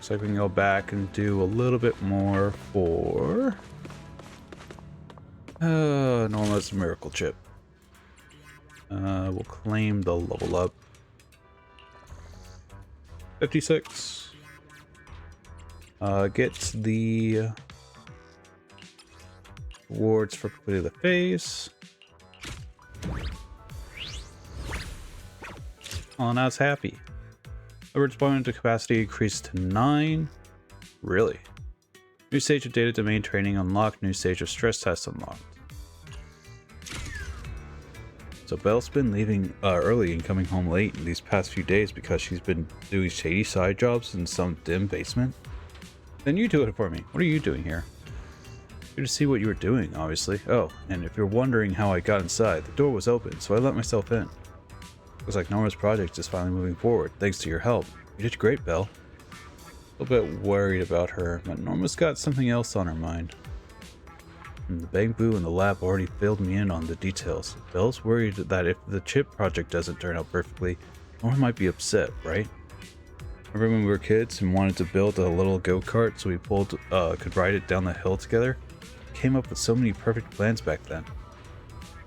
Looks like we can go back and do a little bit more for Norma's miracle chip. We'll claim the level up. 56. Gets the rewards for completing the phase. Oh, now it's happy. Average deployment to capacity increased to 9. Really? New stage of data domain training unlocked. New stage of stress test unlocked. So Belle's been leaving early and coming home late in these past few days because she's been doing shady side jobs in some dim basement. Then you do it for me. What are you doing here? Here to see what you were doing, obviously. Oh, and if you're wondering how I got inside, the door was open, so I let myself in. Looks like Norma's project is finally moving forward, thanks to your help. You did great, Belle. A little bit worried about her, but Norma's got something else on her mind. And the bangboo in the lab already filled me in on the details. Belle's worried that if the chip project doesn't turn out perfectly, Norma might be upset, right? Remember when we were kids and wanted to build a little go-kart so we could ride it down the hill together? Came up with so many perfect plans back then.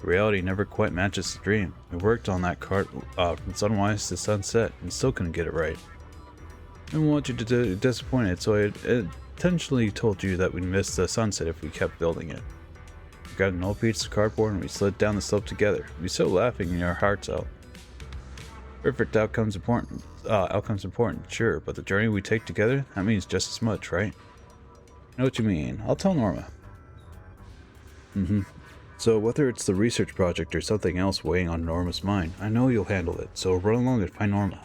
The reality never quite matches the dream. We worked on that cart from sunrise to sunset and still couldn't get it right. I didn't want you to be disappointed, so I intentionally told you that we'd miss the sunset if we kept building it. We got an old piece of cardboard and we slid down the slope together. We were still laughing in our hearts out. Perfect outcome's important. Outcome's important, sure, but the journey we take together, that means just as much, right? I know what you mean. I'll tell Norma. So whether it's the research project or something else weighing on Norma's mind, I know you'll handle it, so run along and find Norma.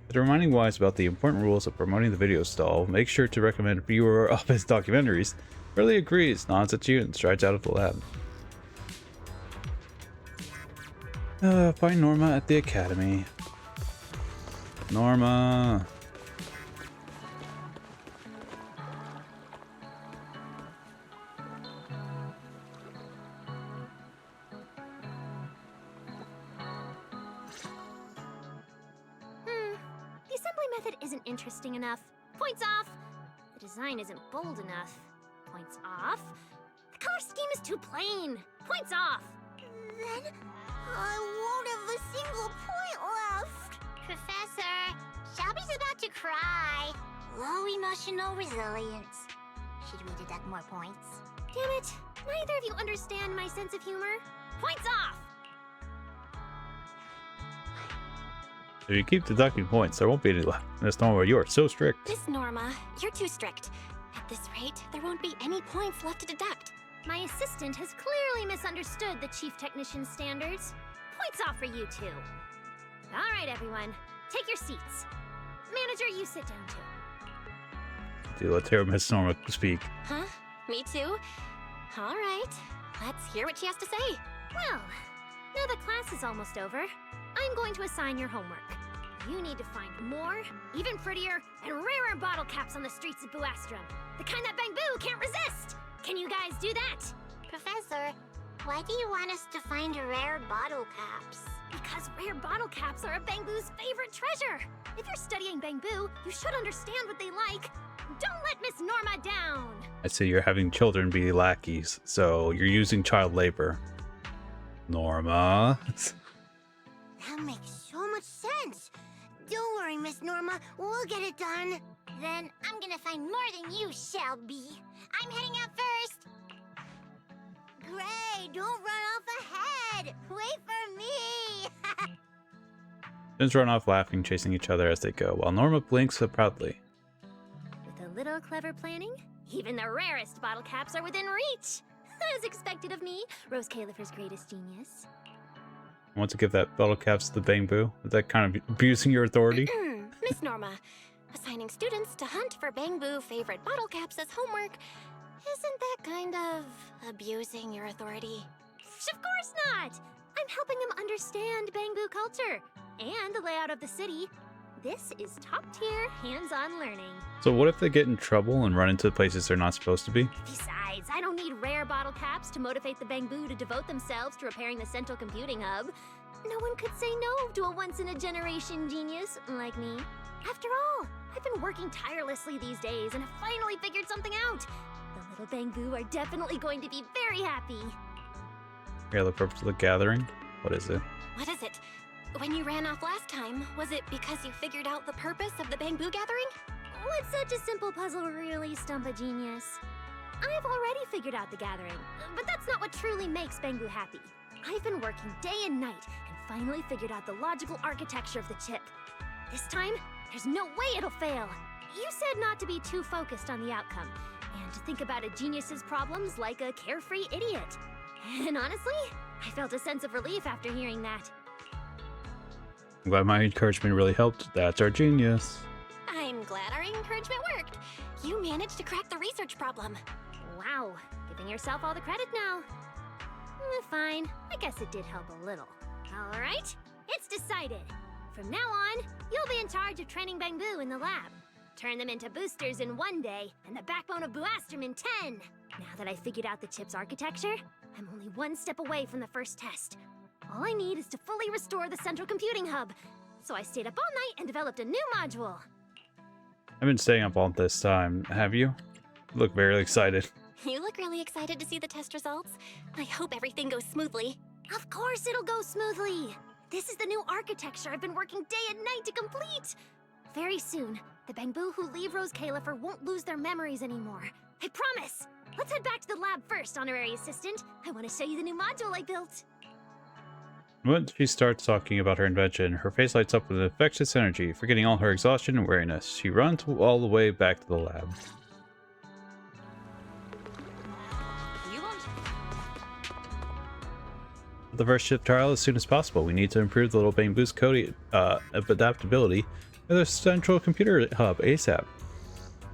But reminding Wise about the important rules of promoting the video stall, make sure to recommend viewer of his documentaries. Burley agrees, nods at you, and strides out of the lab. Find Norma at the academy. Norma. The assembly method isn't interesting enough. Points off. The design isn't bold enough. Points off. The color scheme is too plain. Points off. Then I won't have a single point left. Professor, Shelby's about to cry. Low emotional resilience. Should we deduct more points? Damn it. Neither of you understand my sense of humor. Points off. If you keep deducting points, there won't be any left. Miss Norma, you are so strict. Miss Norma, you're too strict. At this rate, there won't be any points left to deduct. My assistant has clearly misunderstood the chief technician's standards. Points off for you two. All right, everyone. Take your seats. Manager, you sit down too. Let's hear Miss Norma speak. Huh? Me too? All right. Let's hear what she has to say. Well, now that class is almost over, I'm going to assign your homework. You need to find more, even prettier, and rarer bottle caps on the streets of Buastrum. The kind that bangboo can't resist! Can you guys do that? Professor, why do you want us to find rare bottle caps? Because rare bottle caps are a bangboo's favorite treasure. If you're studying bangboo, you should understand what they like. Don't let Miss Norma down. I see you're having children be lackeys, so you're using child labor. Norma. That makes so much sense. Don't worry, Miss Norma. We'll get it done. Then I'm gonna find more than you, Shelby. I'm heading out first. Gray, don't run off ahead. Wait for me. Students run off laughing, chasing each other as they go, while Norma blinks proudly. With a little clever planning, even the rarest bottle caps are within reach. As expected of me, Rose Califer's greatest genius. I want to give that bottle caps to the bangboo. Is that kind of abusing your authority? Miss Norma, assigning students to hunt for bangboo favorite bottle caps as homework, isn't that kind of abusing your authority? Of course not! I'm helping them understand bangboo culture and the layout of the city. This is top-tier, hands-on learning. So what if they get in trouble and run into places they're not supposed to be? Besides, I don't need rare bottle caps to motivate the bangboo to devote themselves to repairing the central computing hub. No one could say no to a once-in-a-generation genius like me. After all, I've been working tirelessly these days and have finally figured something out. The little bangboo are definitely going to be very happy. Yeah, the purpose of the gathering. What is it? What is it? When you ran off last time, was it because you figured out the purpose of the bangboo gathering? Would such a simple puzzle really stump a genius? I've already figured out the gathering, but that's not what truly makes bangboo happy. I've been working day and night and finally figured out the logical architecture of the chip. This time, there's no way it'll fail. You said not to be too focused on the outcome, and to think about a genius's problems like a carefree idiot. And honestly, I felt a sense of relief after hearing that. I'm glad my encouragement really helped. That's our genius. I'm glad our encouragement worked. You managed to crack the research problem. Wow, giving yourself all the credit now. Fine, I guess it did help a little. All right, it's decided. From now on, you'll be in charge of training bangboo in the lab. Turn them into boosters in 1 day, and the backbone of Buastrum in 10. Now that I figured out the chip's architecture, I'm only 1 step away from the first test. All I need is to fully restore the central computing hub. So I stayed up all night and developed a new module. I've been staying up all this time. Have you? You look very excited. You look really excited to see the test results. I hope everything goes smoothly. Of course it'll go smoothly. This is the new architecture I've been working day and night to complete. Very soon, the bangboo who leave Rose Califer won't lose their memories anymore. I promise! Let's head back to the lab first, honorary assistant. I want to show you the new module I built. When she starts talking about her invention, her face lights up with infectious energy. Forgetting all her exhaustion and weariness, she runs all the way back to the lab. The first ship trial as soon as possible. We need to improve the little bangboo's code adaptability with a central computer hub ASAP.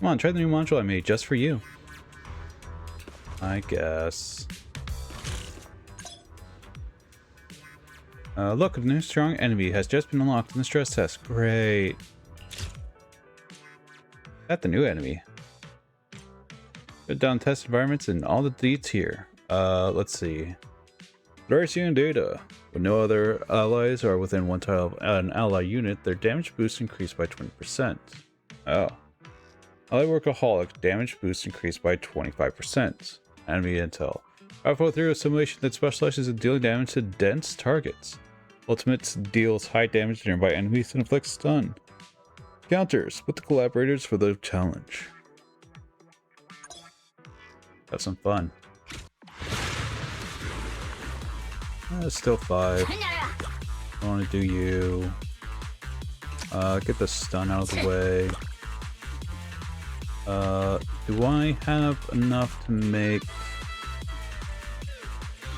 Come on, try the new module I made just for you. I guess. Look, a new strong enemy has just been unlocked in the stress test. Great. That's the new enemy. Put down test environments and all the deets here. Let's see. Darcian data. When no other allies are within 1 tile of an ally unit, their damage boost increased by 20%. Oh. Ally workaholic damage boost increased by 25%. Enemy intel. Powerful through a simulation that specializes in dealing damage to dense targets. Ultimates deals high damage to nearby enemies and inflicts stun. Counters. With the collaborators for the challenge. Have some fun. Still 5. I want to do you. Get the stun out of the way. Do I have enough to make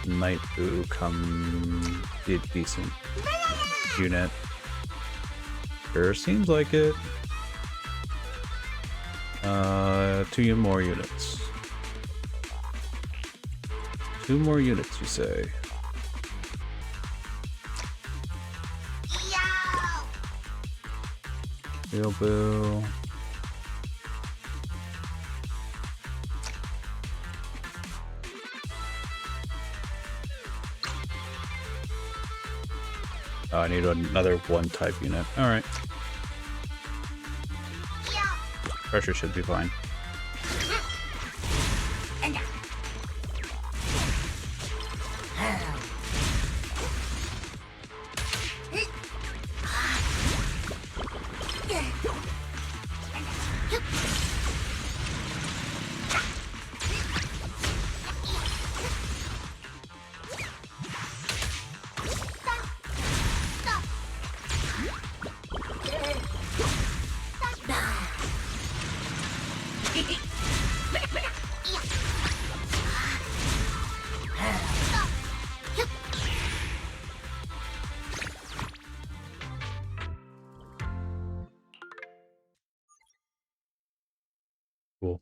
Night Boo come be a decent unit? Sure seems like it. 2 more units. 2 more units, you say? Real Boo. Oh, I need another 1 type unit. Alright. Pressure should be fine. Cool.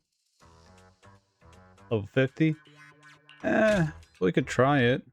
Level 50? We could try it.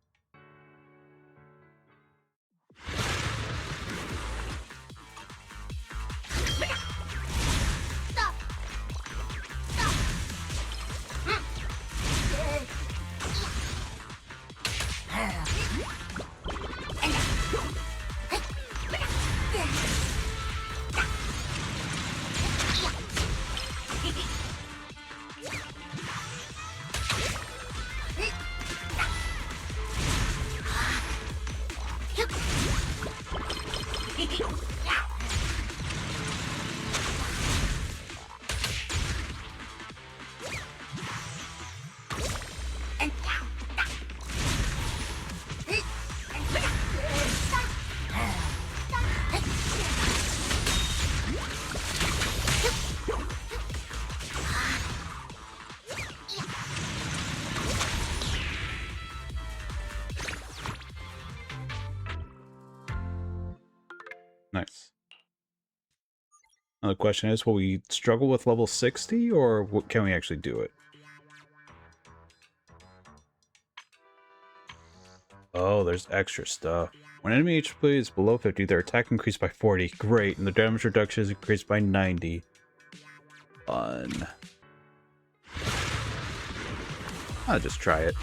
Now the question is, will we struggle with level 60, or can we actually do it? Oh, there's extra stuff. When enemy HP is below 50, their attack increased by 40. Great, and the damage reduction is increased by 90. Fun. I'll just try it.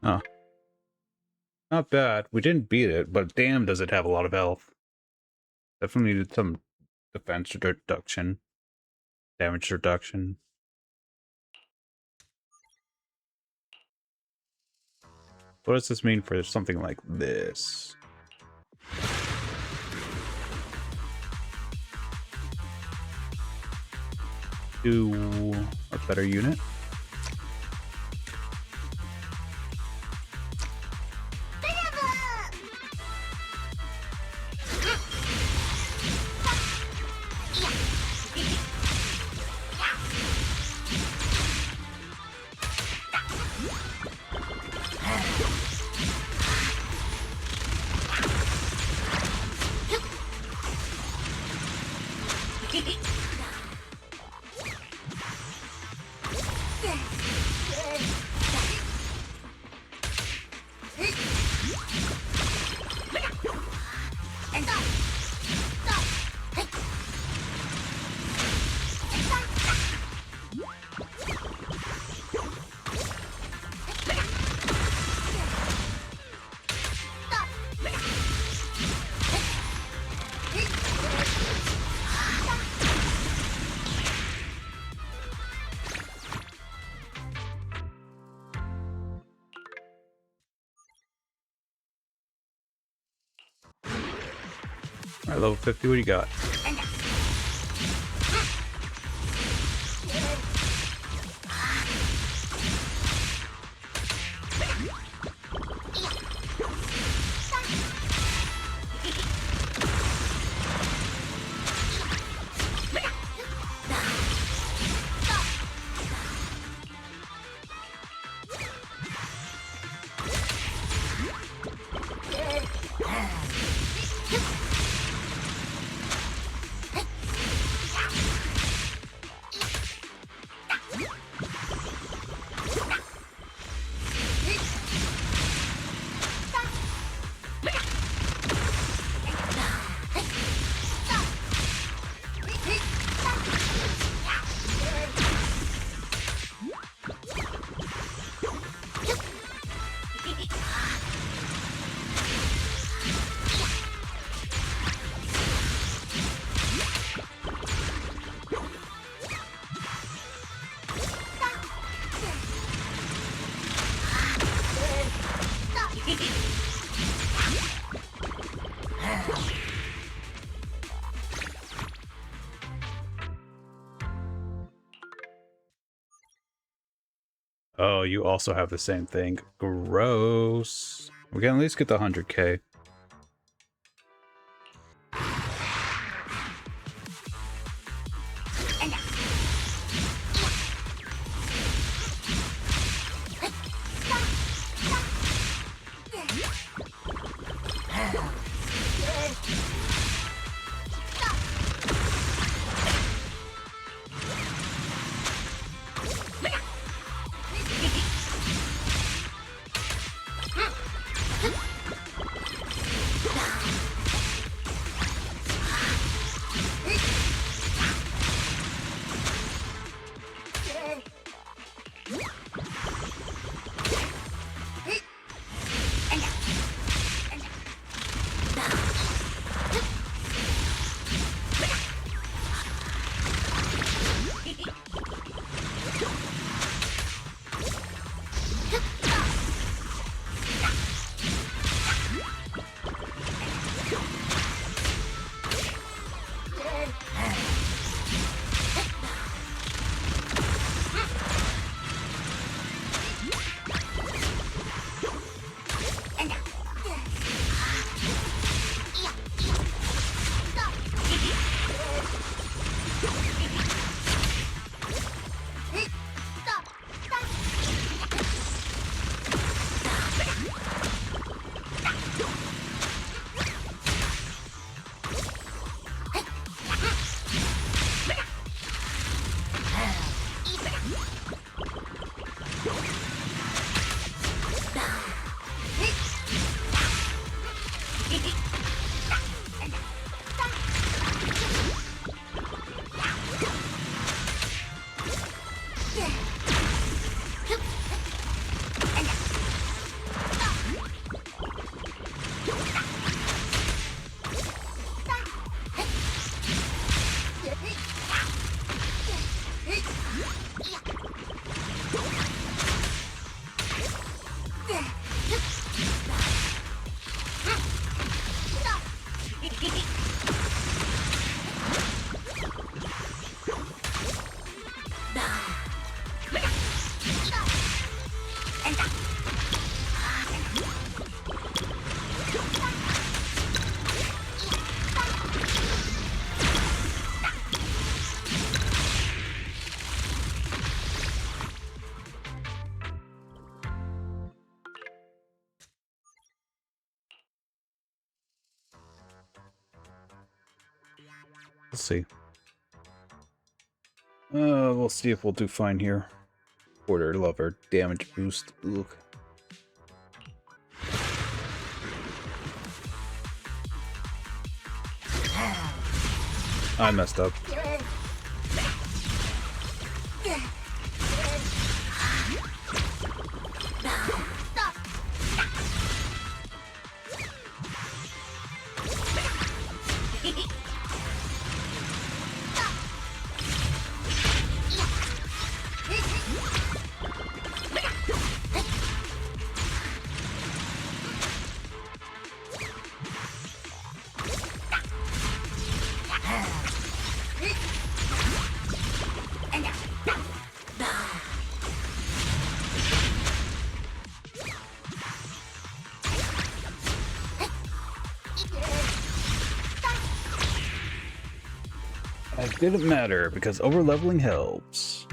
Huh. Not bad. We didn't beat it, but damn does it have a lot of health. Definitely needed some defense reduction. Damage reduction. What does this mean for something like this? Do a better unit. Alright, level 50, what do you got? Oh, you also have the same thing. Gross. We can at least get the 100K. Let's see. We'll see if we'll do fine here. Quarter lover damage boost. Look. I messed up. It didn't matter because overleveling helps.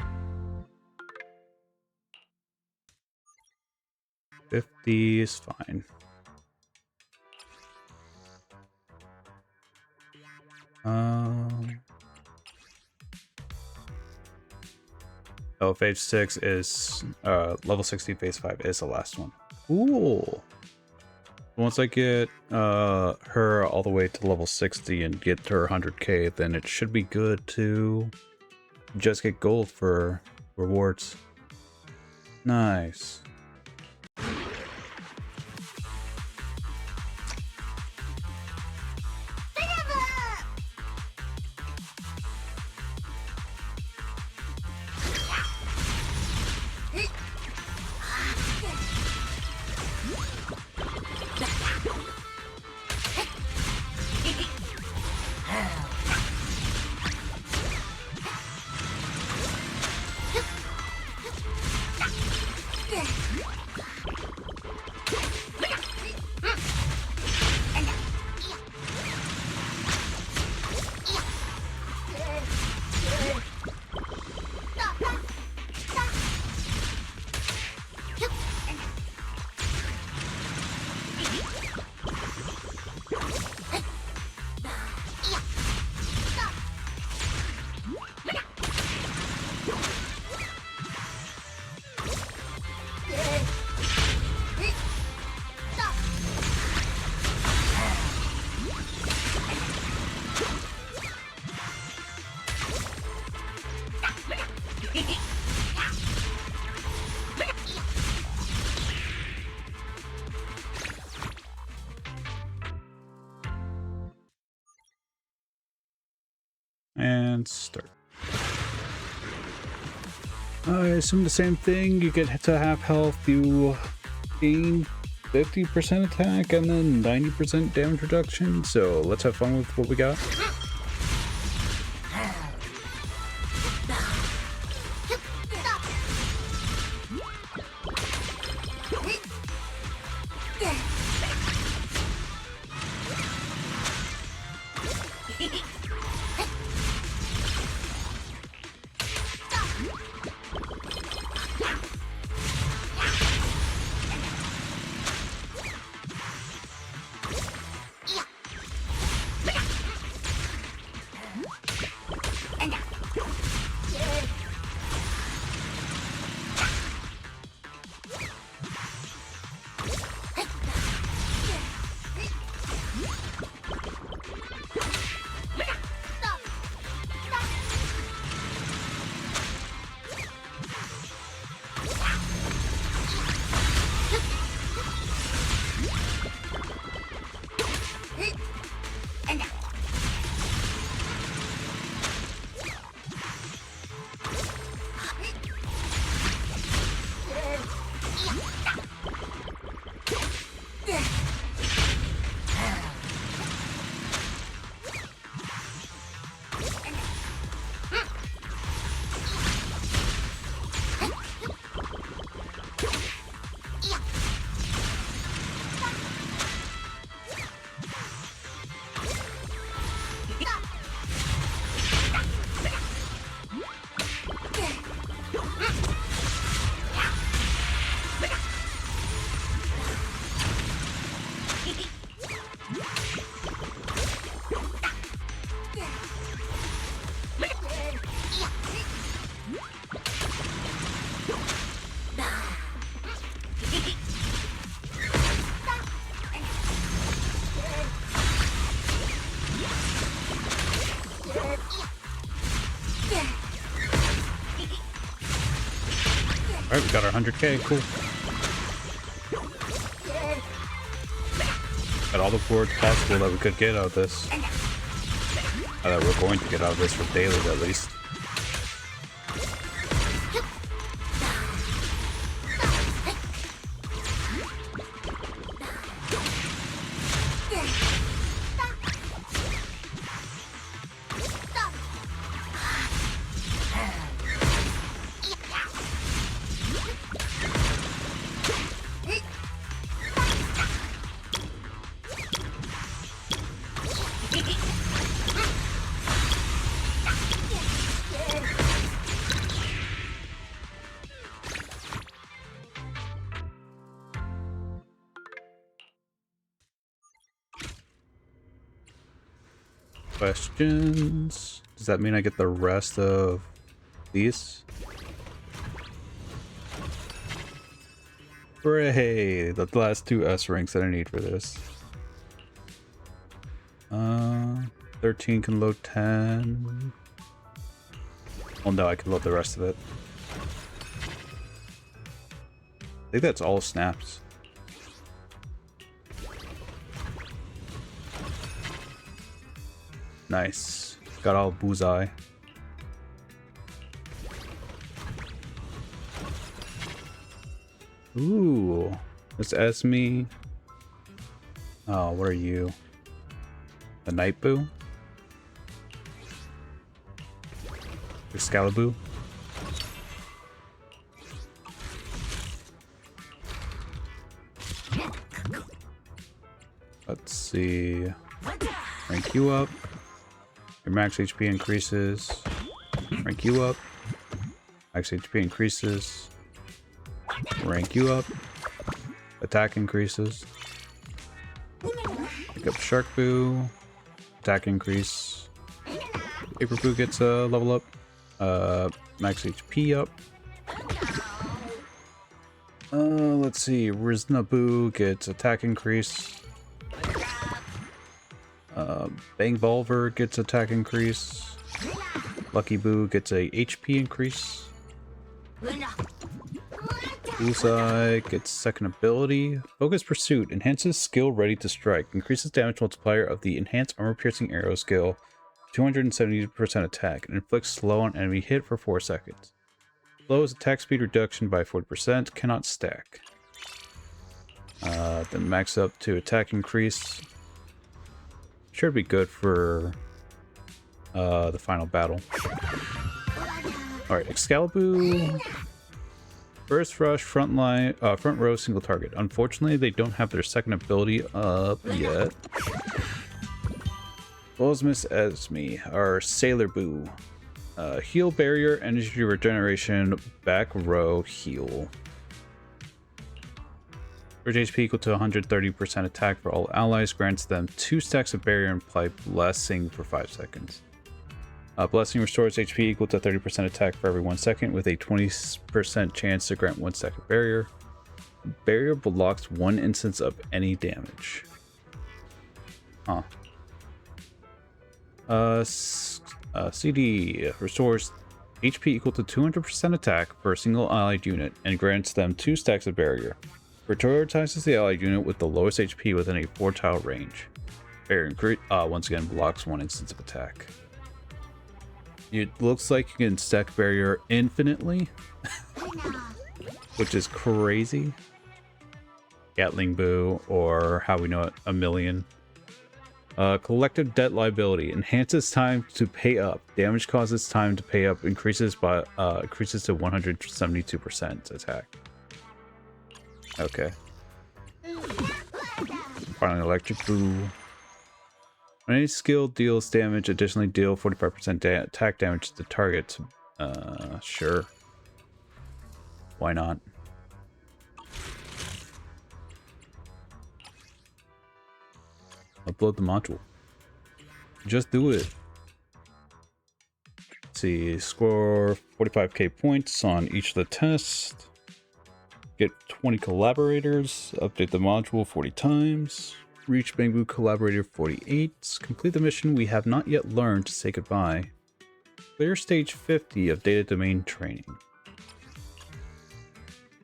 50 is fine. Oh, phase 6 is level 60. Phase 5 is the last one. Cool. Once I get her all the way to level 60 and get her 100K, then it should be good to just get gold for rewards. Nice. And start. I assume the same thing. You get to half health, you gain 50% attack and then 90% damage reduction. So let's have fun with what we got. Alright, we got our 100k, cool. Got all the rewards possible that we could get out of this. That we're going to get out of this for daily at least. Questions? Does that mean I get the rest of these? Hooray! The last 2 S ranks that I need for this. 13 can load 10. Well, no, I can load the rest of it. I think that's all snaps. Nice. Got all bullseye. Ooh. This Esme. Oh, what are you? The Night Boo? Excalibur? Let's see. Rank you up. Your max HP increases. Rank you up. Max HP increases. Rank you up. Attack increases. Pick up Shark Boo. Attack increase. Paper Boo gets a level up. Max HP up. Let's see. Rizna Boo gets attack increase. Bang Volver gets attack increase. Lucky Boo gets a HP increase. Bullseye gets second ability. Focus Pursuit enhances skill ready to strike. Increases damage multiplier of the enhanced armor piercing arrow skill. 270% attack. And inflicts slow on enemy hit for 4 seconds. Slow is attack speed reduction by 40%. Cannot stack. Then max up to attack increase. Should be good for the final battle. Alright, Excalibur. Burst Rush, front row, single target. Unfortunately, they don't have their second ability up yet. Bosmus Esme, our Sailor Boo. Heal barrier, energy regeneration, back row heal. Average HP equal to 130% attack for all allies. Grants them 2 stacks of barrier and apply blessing for 5 seconds. Blessing restores HP equal to 30% attack for every 1 second with a 20% chance to grant 1 stack of barrier. Barrier blocks 1 instance of any damage. Huh. CD restores HP equal to 200% attack for a single allied unit and grants them 2 stacks of barrier. Prioritizes the allied unit with the lowest HP within a 4-tile range. Barrier once again blocks 1 instance of attack. It looks like you can stack barrier infinitely, which is crazy. Gatling Boo, or how we know it, a million. Collective debt liability enhances time to pay up. Damage causes time to pay up increases to 172% attack. Okay. Finally, Electric Boo. When any skill deals damage, additionally deal 45% attack damage to the target. Sure. Why not? Upload the module. Just do it. Let's see, score 45k points on each of the tests. Get 20 collaborators. Update the module 40 times. Reach bangboo collaborator 48. Complete the mission we have not yet learned to say goodbye. Clear stage 50 of data domain training.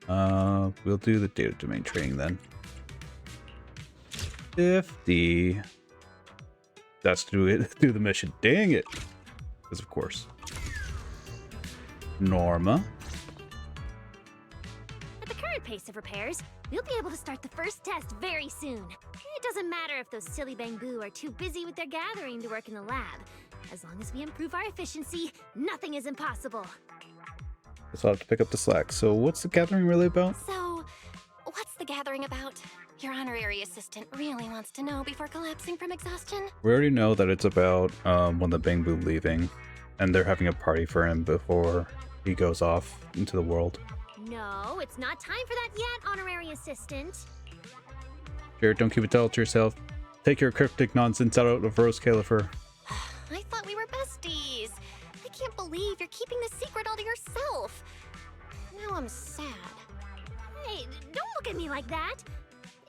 We'll do the data domain training then. 50. That's to do the mission. Dang it. Because of course. Norma. At the current pace of repairs, we'll be able to start the first test very soon. It doesn't matter if those silly bangboo are too busy with their gathering to work in the lab. As long as we improve our efficiency, nothing is impossible. Guess I'll have to pick up the slack. So what's the gathering really about? So, what's the gathering about? Your honorary assistant really wants to know before collapsing from exhaustion. We already know that it's about one of the bangboo leaving, and they're having a party for him before he goes off into the world. No, it's not time for that yet, honorary assistant. Jared, don't keep it all to yourself. Take your cryptic nonsense out of Rose Califer. I thought we were besties. I can't believe you're keeping the secret all to yourself. Now I'm sad. Hey, don't look at me like that.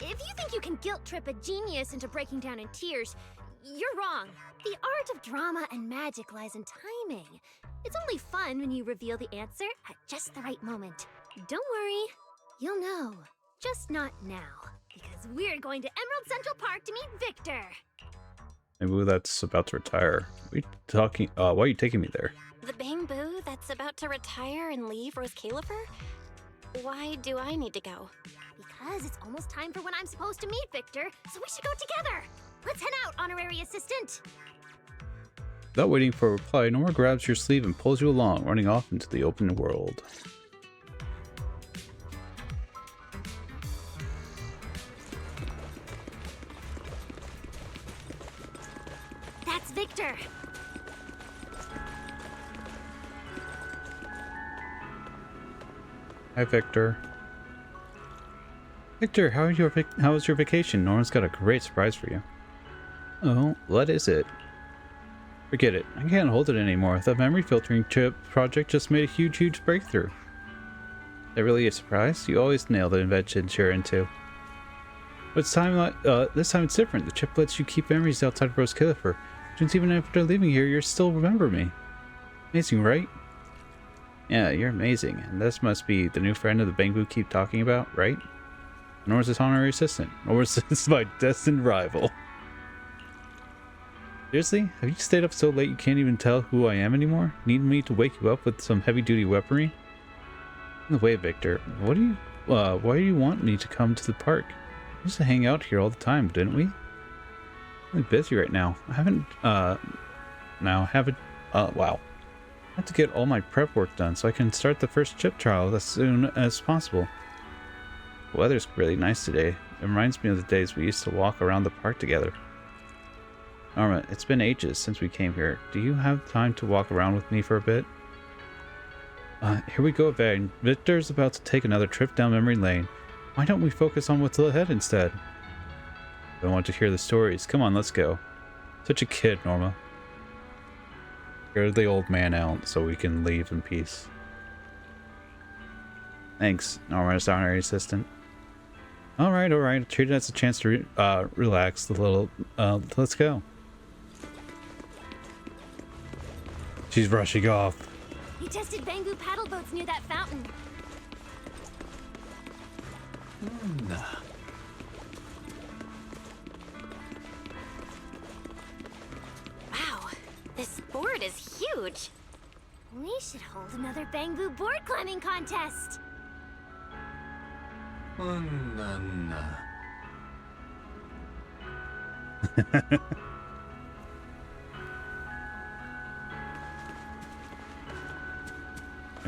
If you think you can guilt trip a genius into breaking down in tears, you're wrong. The art of drama and magic lies in timing. It's only fun when you reveal the answer at just the right moment. Don't worry, you'll know. Just not now, because we're going to Emerald Central Park to meet Victor. Maybe that's about to retire. Why are you taking me there? The bangboo that's about to retire and leave Rose Califer? Why do I need to go? Because it's almost time for when I'm supposed to meet Victor, so we should go together. Let's head out, honorary assistant. Without waiting for a reply, Nora grabs your sleeve and pulls you along, running off into the open world. That's Victor. Hi, Victor. Victor, how was your vacation? Norman's got a great surprise for you. Oh, what is it? Forget it. I can't hold it anymore. The memory filtering chip project just made a huge breakthrough. Is that really a surprise? You always nail the inventions you're into. But this time it's different. The chip lets you keep memories outside of Rose Califer. Which means even after leaving here, you still remember me. Amazing, right? Yeah, you're amazing. And this must be the new friend of the bangboo keep talking about, right? Nor's his honorary assistant. Nor's is my destined rival. Seriously? Have you stayed up so late you can't even tell who I am anymore? Need me to wake you up with some heavy-duty weaponry? In the way, Victor, why do you want me to come to the park? We used to hang out here all the time, didn't we? I'm really busy right now. I haven't, wow. I have to get all my prep work done so I can start the first chip trial as soon as possible. The weather's really nice today. It reminds me of the days we used to walk around the park together. Norma, it's been ages since we came here. Do you have time to walk around with me for a bit? Here we go, Vane. Victor's about to take another trip down memory lane. Why don't we focus on what's ahead instead? I want to hear the stories. Come on, let's go. Such a kid, Norma. Get the old man out so we can leave in peace. Thanks, Norma's honorary assistant. Alright. Treat it as a chance to relax a little. Let's go. She's rushing off. He tested bangboo paddle boats near that fountain. Wow, this board is huge. We should hold another bangboo board climbing contest. Hey,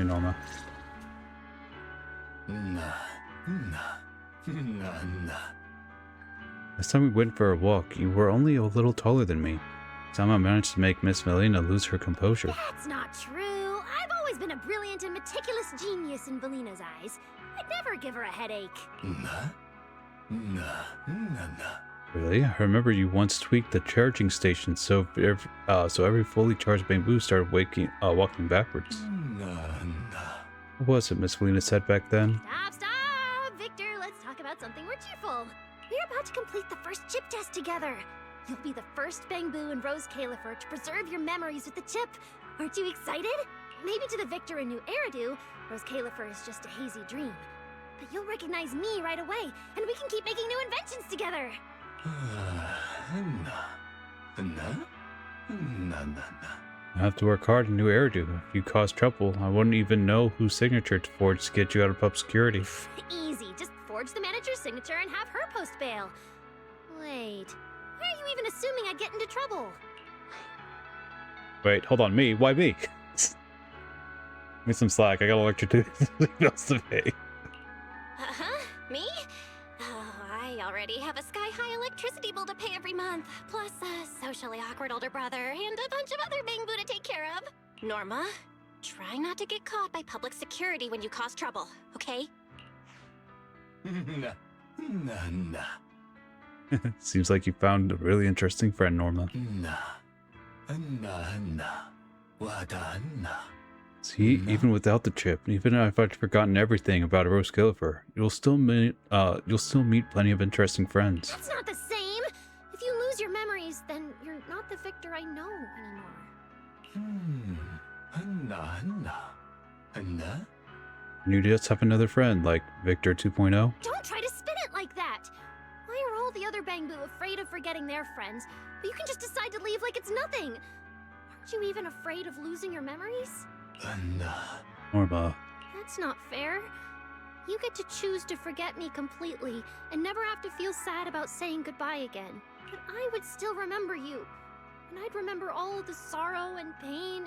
Norma. Last time we went for a walk, you were only a little taller than me. Somehow managed to make Miss Melina lose her composure. That's not true. I've always been a brilliant and meticulous genius in Valina's eyes. I'd never give her a headache. Really? I remember you once tweaked the charging station so every fully charged bamboo started walking backwards. What was it Miss Melina said back then? Stop! Victor, let's talk about something more cheerful. We're about to complete the first chip test together. You'll be the first bangboo in Rose Califer to preserve your memories with the chip. Aren't you excited? Maybe to the Victor in New Eridu, Rose Califer is just a hazy dream. But you'll recognize me right away, and we can keep making new inventions together. I have to work hard in New Eridu. If you cause trouble, I wouldn't even know whose signature to forge to get you out of obscurity. Easy, just forge the manager's signature and have her post bail. Wait, why are you even assuming I'd get into trouble? Wait, hold on, me? Why me? Give me some slack, I got electricity bills to pay. Me? Oh, I already have a sky-high electricity bill to pay every month, plus a socially awkward older brother and a bunch of other bangboo to take care of. Norma, try not to get caught by public security when you cause trouble, okay? Seems like you found a really interesting friend, Norma. See, even without the chip, even if I'd forgotten everything about Rose Califer, you'll still meet plenty of interesting friends. That's not the same! If you lose your memories, then you're not the Victor I know anymore. And you just have another friend, like Victor 2.0? Don't try to spin it like that! Why are all the other bangboo afraid of forgetting their friends, but you can just decide to leave like it's nothing? Aren't you even afraid of losing your memories? Norma. That's not fair. You get to choose to forget me completely and never have to feel sad about saying goodbye again. But I would still remember you. And I'd remember all of the sorrow and pain.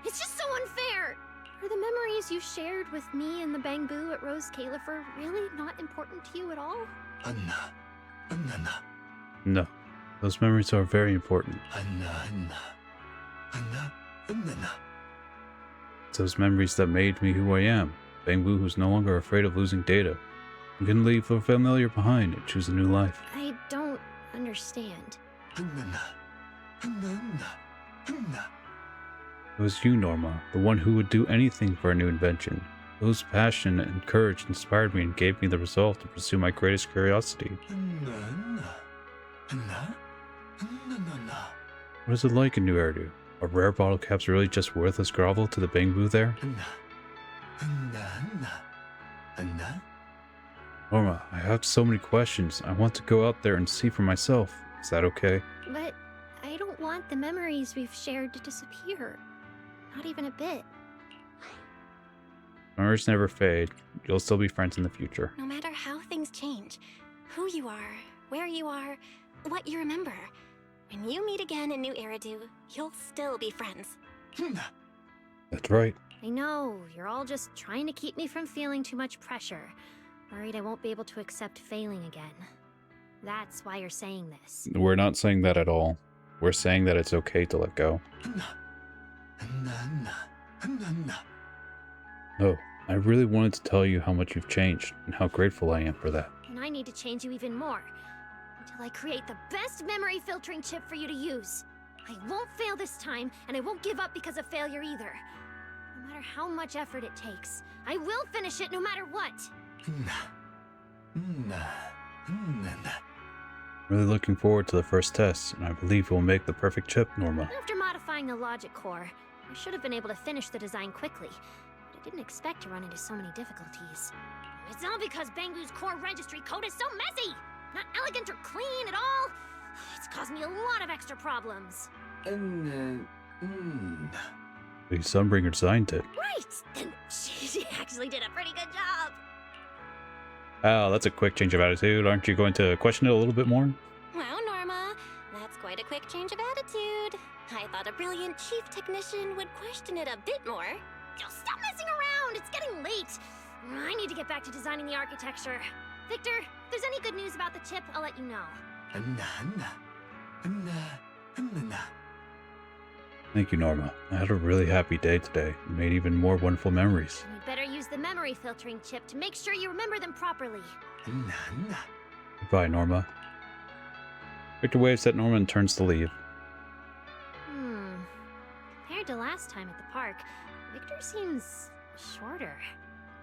It's just so unfair! Are the memories you shared with me and the bangboo at Rose Califer really not important to you at all? No. Those memories are very important. It's those memories that made me who I am. Bangboo who's no longer afraid of losing data. You can leave the familiar behind and choose a new life. I don't understand. It was you, Norma, the one who would do anything for a new invention. Whose passion and courage inspired me and gave me the resolve to pursue my greatest curiosity. What is it like in New Eridu? Are rare bottle caps really just worthless grovel to the bangboo there? Norma, I have so many questions. I want to go out there and see for myself. Is that okay? But I don't want the memories we've shared to disappear. Not even a bit. Memories never fade. You'll still be friends in the future. No matter how things change, who you are, where you are, what you remember, when you meet again in New Eridu, you'll still be friends. That's right. I know, you're all just trying to keep me from feeling too much pressure. Worried I won't be able to accept failing again. That's why you're saying this. We're not saying that at all. We're saying that it's okay to let go. Oh, I really wanted to tell you how much you've changed and how grateful I am for that. And I need to change you even more. Until I create the best memory filtering chip for you to use. I won't fail this time, and I won't give up because of failure either. No matter how much effort it takes, I will finish it no matter what. Really looking forward to the first test, and I believe we'll make the perfect chip, Norma. After modifying the logic core, I should have been able to finish the design quickly. But I didn't expect to run into so many difficulties. It's all because Bangboo's core registry code is so messy! Not elegant or clean at all! It's caused me a lot of extra problems. The Sunbringer designed it. Right! Then she actually did a pretty good job! Oh, that's a quick change of attitude. Aren't you going to question it a little bit more? Wow, Norma, that's quite a quick change of attitude. I thought a brilliant chief technician would question it a bit more. Oh, stop messing around! It's getting late! I need to get back to designing the architecture. Victor, if there's any good news about the chip, I'll let you know. Thank you, Norma. I had a really happy day today and made even more wonderful memories. And you'd better use the memory filtering chip to make sure you remember them properly. Goodbye, Norma. Victor waves at Norma and turns to leave. Compared to last time at the park, Victor seems shorter.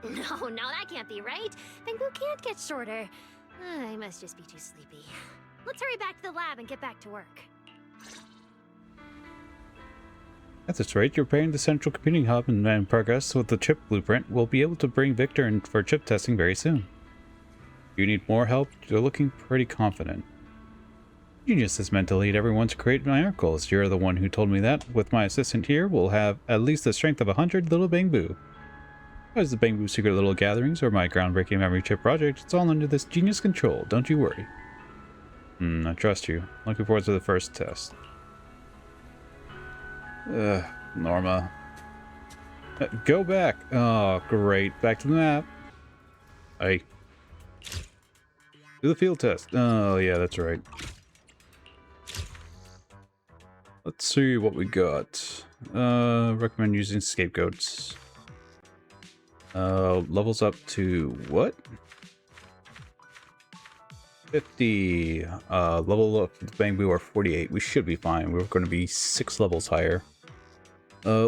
No, that can't be right. Bangboo can't get shorter. I must just be too sleepy. Let's hurry back to the lab and get back to work. That's right. You're preparing the central computing hub and in progress with the chip blueprint. We'll be able to bring Victor in for chip testing very soon. If you need more help, you're looking pretty confident. Genius is meant to lead everyone to create miracles. You're the one who told me that. With my assistant here, we'll have at least the strength of 100 little Bangboo. As the Bangboo Secret Little Gatherings or my groundbreaking memory chip project, it's all under this genius control. Don't you worry. I trust you. Looking forward to the first test. Norma. Go back. Oh, great. Back to the map. Do the field test. Oh, yeah, that's right. Let's see what we got. Recommend using scapegoats. Levels up to what? 50. Level up with Bangboo are 48. We should be fine. We're going to be 6 levels higher.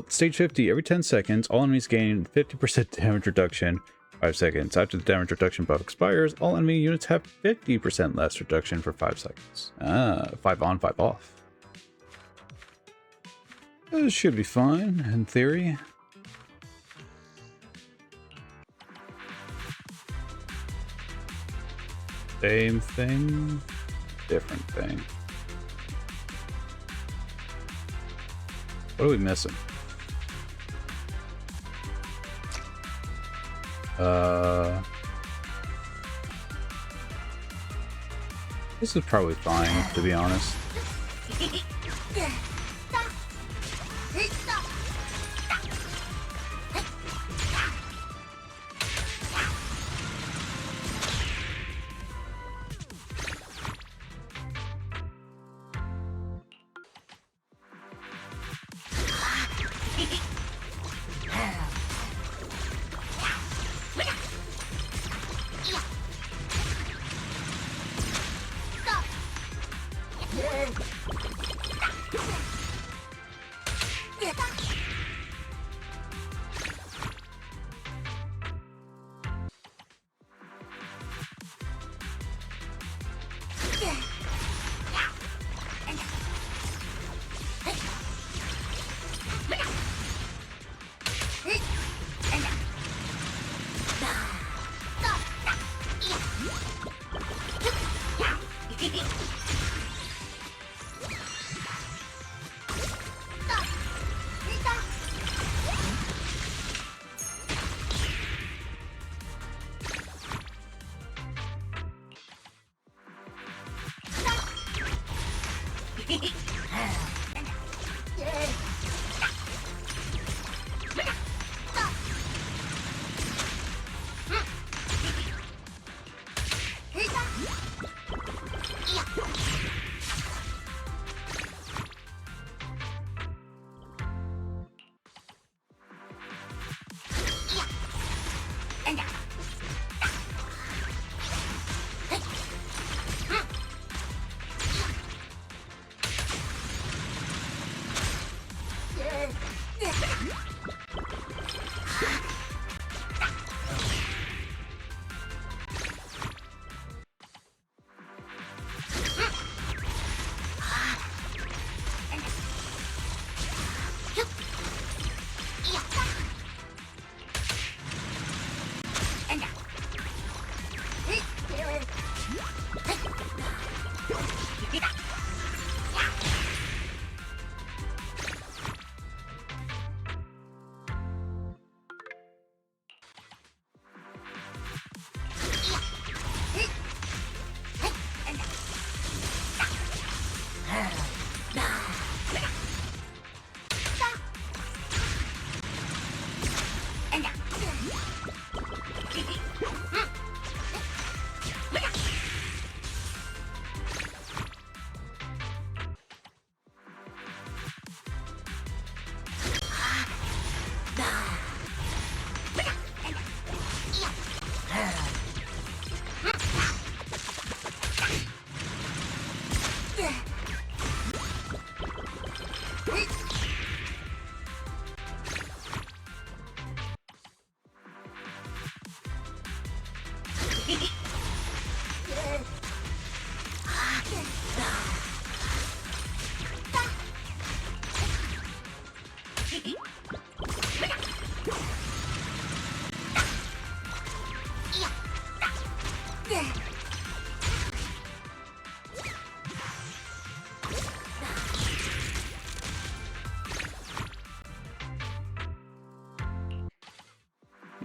Stage 50. Every 10 seconds, all enemies gain 50% damage reduction. 5 seconds. After the damage reduction buff expires, all enemy units have 50% less reduction for 5 seconds. 5 on, 5 off. This should be fine, in theory. Same thing, different thing. What are we missing? This is probably fine, to be honest.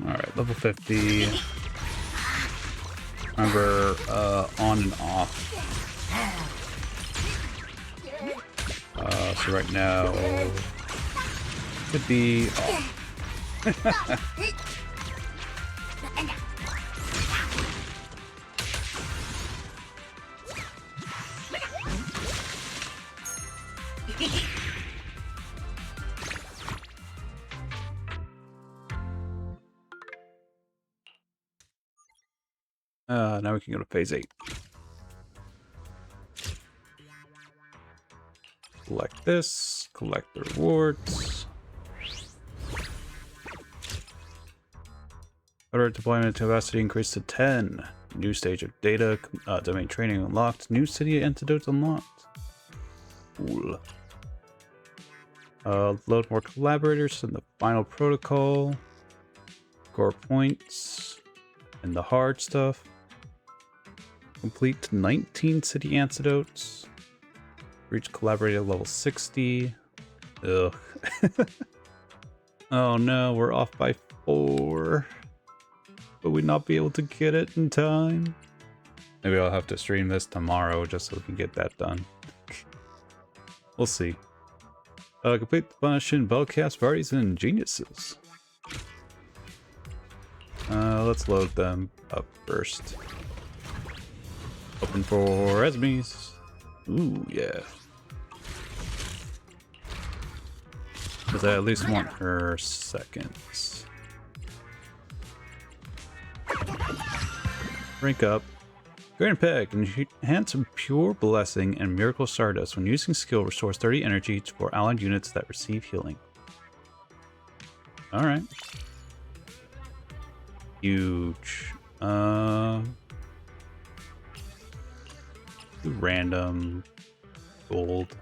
Alright, level 50. Remember, on and off. So right now, could be off. Now we can go to phase 8. Collect this, collect the rewards. Order deployment capacity increased to 10. New stage of data, domain training unlocked. New city antidotes unlocked. Cool. Load more collaborators in the final protocol. Score points. And the hard stuff. Complete 19 city antidotes. Reach collaborator level 60. Ugh. Oh no, we're off by 4. Will we not be able to get it in time? Maybe I'll have to stream this tomorrow just so we can get that done. We'll see. Complete the function, Bellcast, Parties, and Geniuses. Let's load them up first. Open for Esme's. Ooh, yeah. Because I at least want her seconds. Rank up. Grand Peg, enhance Pure Blessing and Miracle Stardust. When using skill, restores 30 energy for allied units that receive healing. Alright. Huge. Random gold.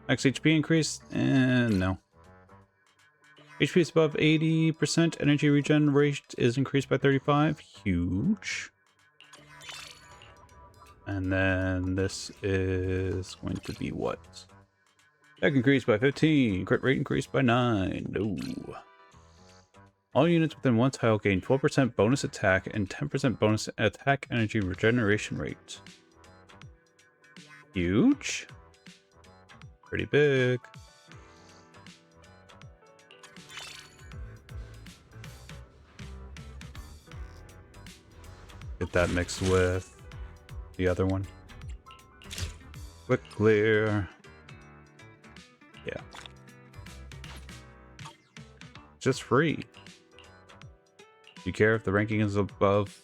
Max HP increase? No. HP is above 80%. Energy regen rate is increased by 35. Huge. And then this is going to be what? Attack increased by 15. Crit rate increased by 9. No. All units within one tile gain 12% bonus attack and 10% bonus attack energy regeneration rate. Huge. Pretty big. Get that mixed with the other one. Quick clear. Yeah. Just free. Do you care if the ranking is above?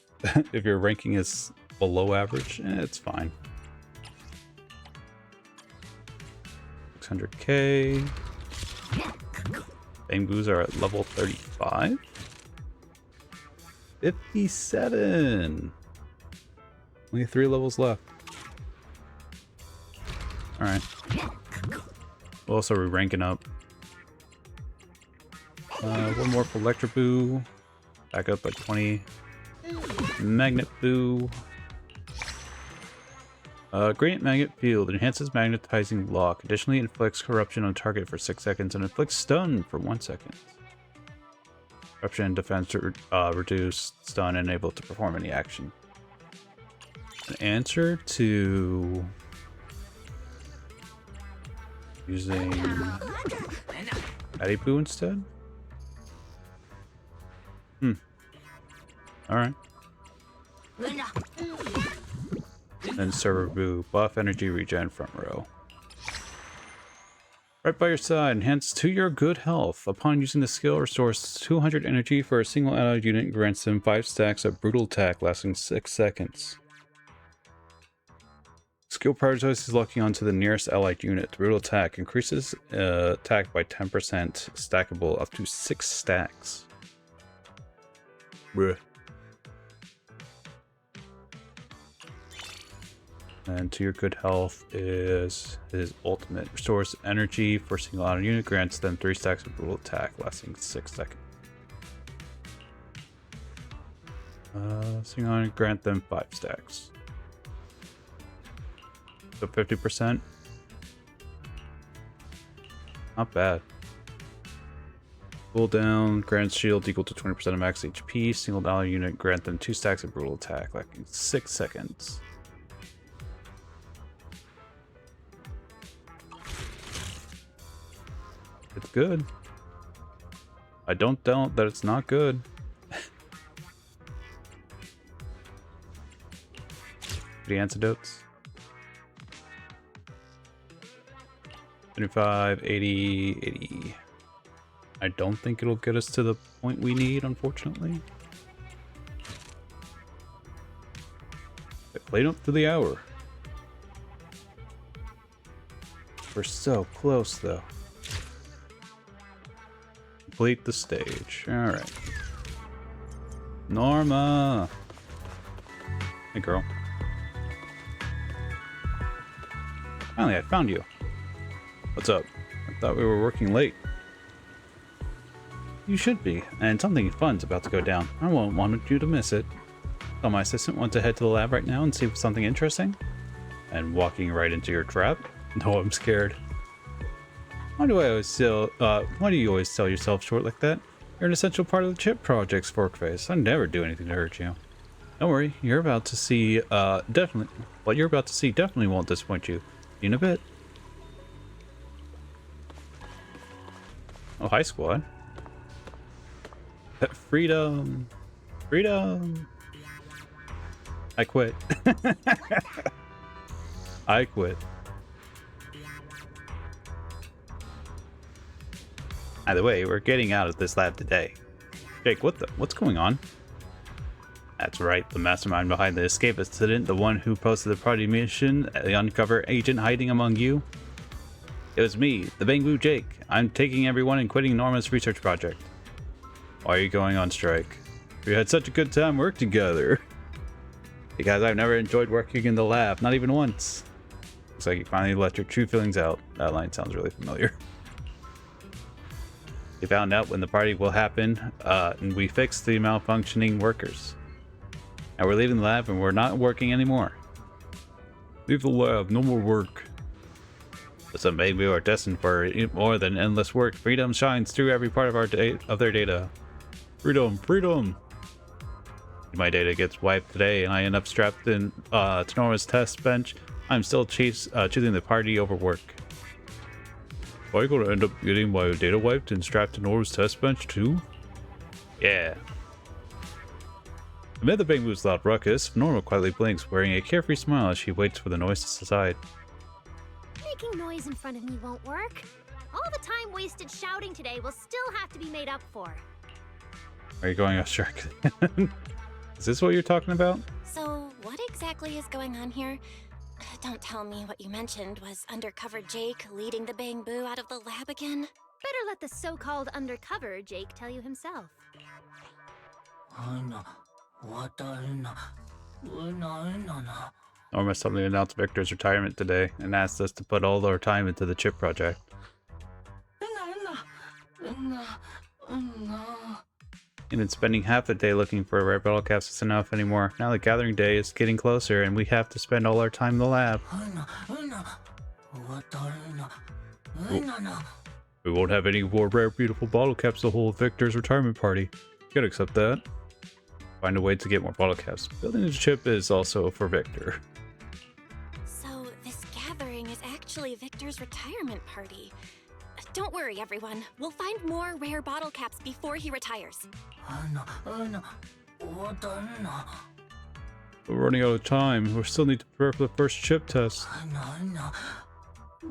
If your ranking is below average? It's fine. 600k. Bangboos are at level 35. 57. Only 3 levels left. Alright. What else are we ranking up? One more for Electroboo. Back up by 20. Magnet Boo. Gradient Magnet Field enhances magnetizing lock. Additionally, inflicts corruption on target for 6 seconds and inflicts stun for 1 second. Corruption and defense reduce stun and able to perform any action. An answer to using Patty Boo instead? Alright. And Server Boo. Buff energy regen front row. Right by your side, enhance to your good health. Upon using the skill, restores 200 energy for a single allied unit and grants them 5 stacks of brutal attack lasting 6 seconds. Skill prioritizes locking onto the nearest allied unit. Brutal attack increases attack by 10%, stackable up to 6 stacks. Bruh. And to your good health is his ultimate. Restores energy for a single allied unit, grants them 3 stacks of brutal attack lasting 6 seconds. Single allied, grant them 5 stacks. So 50%. Not bad. Cooldown, grants shield equal to 20% of max HP. Single allied unit, grant them 2 stacks of brutal attack lasting 6 seconds. It's good. I don't doubt that it's not good. The antidotes. 25, 80, 80. I don't think it'll get us to the point we need, unfortunately. It played up to the hour. We're so close, though. Complete the stage. Alright. Norma! Hey, girl. Finally, I found you. What's up? I thought we were working late. You should be, and something fun's about to go down. I won't want you to miss it. Tell my assistant want to head to the lab right now and see something interesting? And walking right into your trap? No, I'm scared. Why do you always sell yourself short like that? You're an essential part of the chip project's Forkface. I'd never do anything to hurt you. Don't worry, you're about to see, what you're about to see definitely won't disappoint you. In a bit. Oh, hi, squad. Freedom. Freedom. I quit. I quit. Either way, we're getting out of this lab today. Jake, what's going on? That's right, the mastermind behind the escape incident, the one who posted the party mission, the undercover agent hiding among you. It was me, the bangboo Jake. I'm taking everyone and quitting Norma's research project. Why are you going on strike? We had such a good time working together. Because I've never enjoyed working in the lab, not even once. Looks like you finally let your true feelings out. That line sounds really familiar. They found out when the party will happen, and we fixed the malfunctioning workers. Now we're leaving the lab and we're not working anymore. Leave the lab. No more work. But some bangboo are destined for more than endless work. Freedom shines through every part of their data. Freedom, freedom. My data gets wiped today, and I end up strapped in to Norma's test bench. I'm still choosing the party over work. Am I gonna end up getting my data wiped and strapped to Norma's test bench too? Yeah. Amid the bangboo's loud ruckus, Norma quietly blinks, wearing a carefree smile as she waits for the noise to subside. Making noise in front of me won't work. All the time wasted shouting today will still have to be made up for. Are you going off track? Is this what you're talking about? So, what exactly is going on here? Don't tell me what you mentioned was undercover Jake leading the bangboo out of the lab again? Better let the so-called undercover Jake tell you himself. Norma suddenly announced Victor's retirement today and asked us to put all our time into the chip project. And then spending half the day looking for rare bottle caps isn't enough anymore. Now the gathering day is getting closer and we have to spend all our time in the lab. We won't have any more rare beautiful bottle caps to hold Victor's retirement party. You gotta accept that. Find a way to get more bottle caps. Building the chip is also for Victor. So this gathering is actually Victor's retirement party. Don't worry, everyone. We'll find more rare bottle caps before he retires. We're running out of time. We still need to prepare for the first chip test. We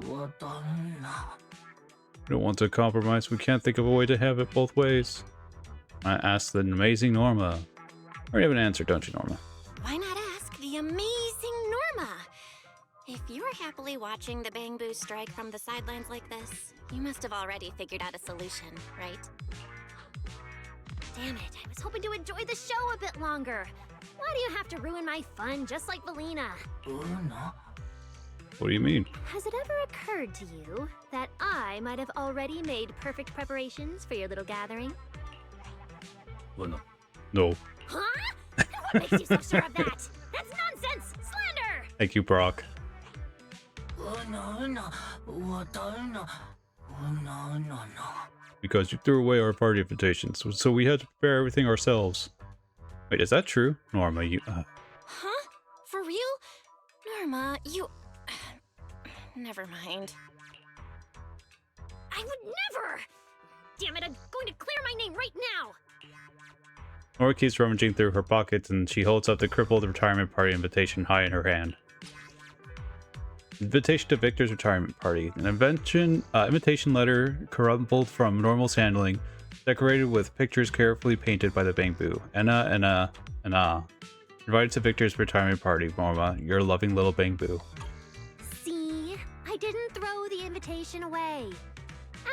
don't want to compromise. We can't think of a way to have it both ways. I asked the amazing Norma. You already have an answer, don't you, Norma? Why not ask the amazing Norma? If you're happily watching the bangboo strike from the sidelines like this, you must have already figured out a solution, right? Damn it, I was hoping to enjoy the show a bit longer. Why do you have to ruin my fun just like Valina? What do you mean? Has it ever occurred to you that I might have already made perfect preparations for your little gathering? No. Huh? And what makes you so sure of that? That's nonsense! Slander! Thank you, Brock. Because you threw away our party invitations, so we had to prepare everything ourselves. Wait, is that true? Norma, you... Huh? For real? Norma, you... Never mind. I would never! Damn it, I'm going to clear my name right now! Norma keeps rummaging through her pockets and she holds up the crippled retirement party invitation high in her hand. Invitation to Victor's retirement party. An invitation letter crumpled from Normal's handling, decorated with pictures carefully painted by the bangboo. Anna. Invited to Victor's retirement party, Norma, your loving little bangboo. See? I didn't throw the invitation away.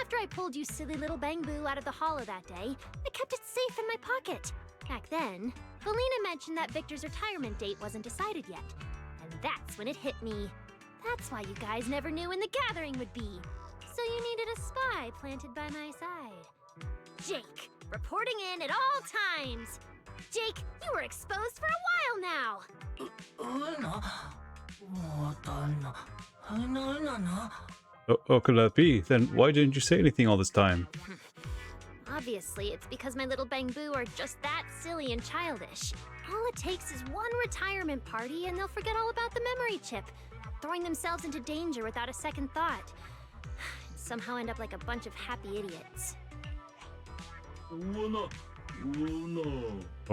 After I pulled you silly little bangboo out of the hollow that day, I kept it safe in my pocket. Back then, Valina mentioned that Victor's retirement date wasn't decided yet. And that's when it hit me. That's why you guys never knew when the gathering would be. So you needed a spy planted by my side. Jake, reporting in at all times. Jake, you were exposed for a while now. How could that be? Then why didn't you say anything all this time? Obviously, it's because my little bangboo are just that silly and childish. All it takes is one retirement party and they'll forget all about the memory chip, throwing themselves into danger without a second thought. And somehow end up like a bunch of happy idiots. I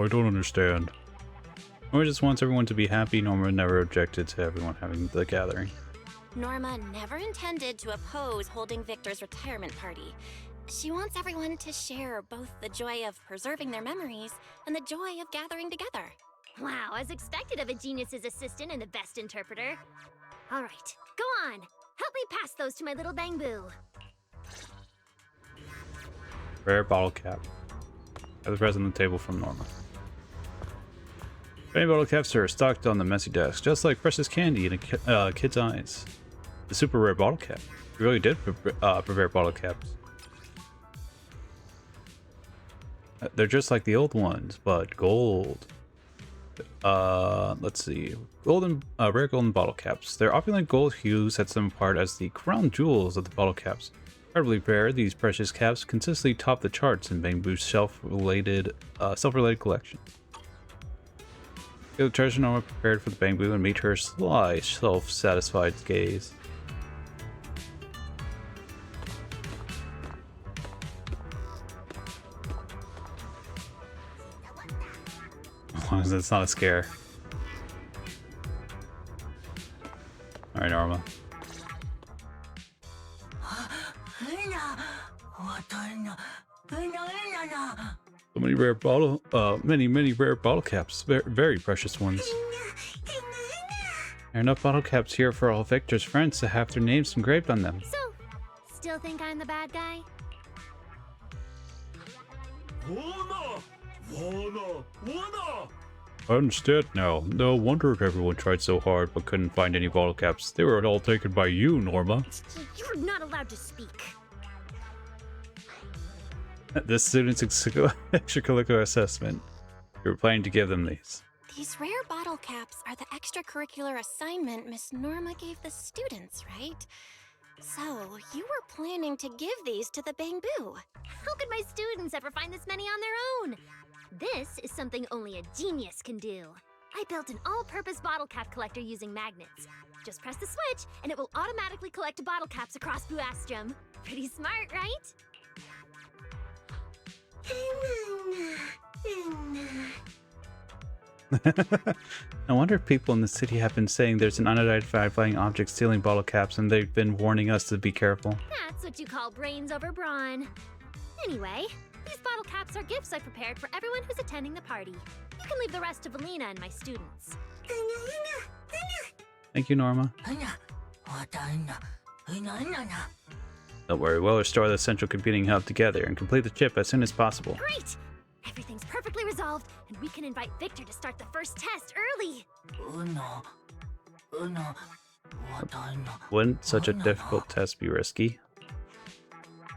don't understand. Norma just wants everyone to be happy. Norma never objected to everyone having the gathering. Norma never intended to oppose holding Victor's retirement party. She wants everyone to share both the joy of preserving their memories and the joy of gathering together. Wow, as expected of a genius's assistant and the best interpreter. All right, go on. Help me pass those to my little bangboo. Rare bottle cap. Have the present on the table from Norma. Many bottle caps are stocked on the messy desk, just like precious candy in a kid's eyes. The super rare bottle cap. We really did prepare bottle caps. They're just like the old ones, but gold. let's see. Rare golden bottle caps. Their opulent gold hue sets them apart as the crown jewels of the bottle caps. Incredibly rare, these precious caps consistently top the charts in Bangboo's self-related collection. Get the treasure Norma prepared for the Bangboo and meet her sly, self-satisfied gaze. As long as it's not a scare. Alright, Norma. So many rare many rare bottle caps. Very precious ones. There are enough bottle caps here for all Victor's friends to have their names engraved on them. So, still think I'm the bad guy? I understand now. No wonder everyone tried so hard but couldn't find any bottle caps. They were all taken by you, Norma. You're not allowed to speak. This student's extracurricular assessment. You were planning to give them these. These rare bottle caps are the extracurricular assignment Miss Norma gave the students, right? So, you were planning to give these to the Bangboo. How could my students ever find this many on their own? This is something only a genius can do. I built an all-purpose bottle cap collector using magnets. Just press the switch, and it will automatically collect bottle caps across Buastrum. Pretty smart, right? I wonder if people in the city have been saying there's an unidentified flying object stealing bottle caps and they've been warning us to be careful. That's what you call brains over brawn. Anyway, these bottle caps are gifts I prepared for everyone who's attending the party. You can leave the rest to Valina and my students. Thank you, Norma. Don't worry, we'll restore the central computing hub together and complete the chip as soon as possible. Great! Everything's perfectly resolved, and we can invite Victor to start the first test early. Wouldn't such a difficult test be risky?